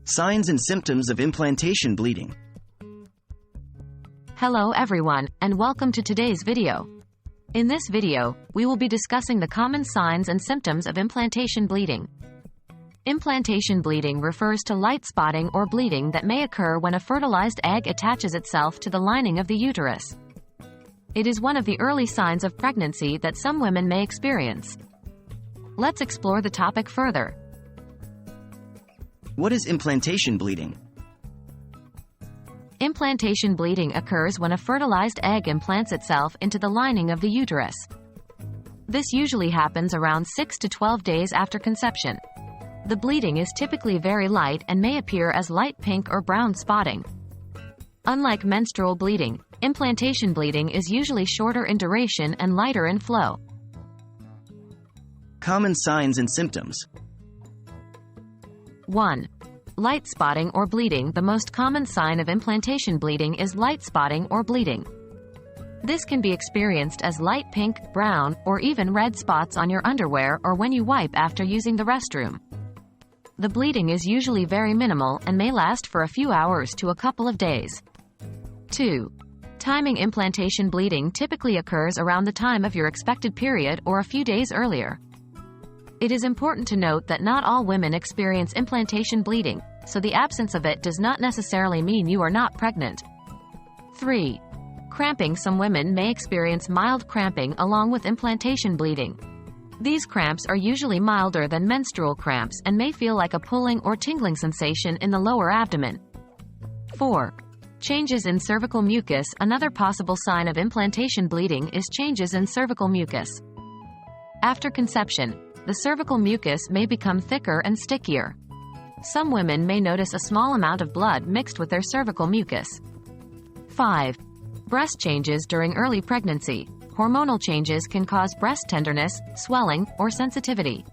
Signs and symptoms of implantation bleeding. Hello everyone, and welcome to today's video. In this video, we will be discussing the common signs and symptoms of implantation bleeding. Implantation bleeding refers to light spotting or bleeding that may occur when a fertilized egg attaches itself to the lining of the uterus. It is one of the early signs of pregnancy that some women may experience. Let's explore the topic further. What is implantation bleeding? Implantation bleeding occurs when a fertilized egg implants itself into the lining of the uterus. This usually happens around 6 to 12 days after conception. The bleeding is typically very light and may appear as light pink or brown spotting. Unlike menstrual bleeding, implantation bleeding is usually shorter in duration and lighter in flow. Common signs and symptoms. 1. Light spotting or bleeding. The most common sign of implantation bleeding is light spotting or bleeding. This can be experienced as light pink, brown, or even red spots on your underwear or when you wipe after using the restroom. The bleeding is usually very minimal and may last for a few hours to a couple of days. 2. Timing. Implantation bleeding typically occurs around the time of your expected period or a few days earlier. It is important to note that not all women experience implantation bleeding, so the absence of it does not necessarily mean you are not pregnant. 3. Cramping. Some women may experience mild cramping along with implantation bleeding. These cramps are usually milder than menstrual cramps and may feel like a pulling or tingling sensation in the lower abdomen. 4. Changes in cervical mucus. Another possible sign of implantation bleeding is changes in cervical mucus. After conception, the cervical mucus may become thicker and stickier. Some women may notice a small amount of blood mixed with their cervical mucus. 5. Breast changes during early pregnancy. Hormonal changes can cause breast tenderness, swelling, or sensitivity.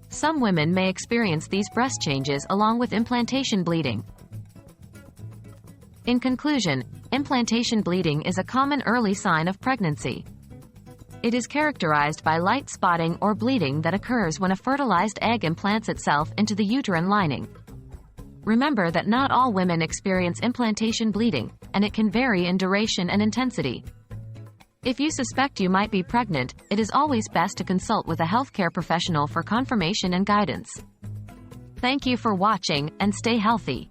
Some women may experience these breast changes along with implantation bleeding. In conclusion, implantation bleeding is a common early sign of pregnancy. It is characterized by light spotting or bleeding that occurs when a fertilized egg implants itself into the uterine lining. Remember that not all women experience implantation bleeding, and it can vary in duration and intensity. If you suspect you might be pregnant, it is always best to consult with a healthcare professional for confirmation and guidance. Thank you for watching, and stay healthy.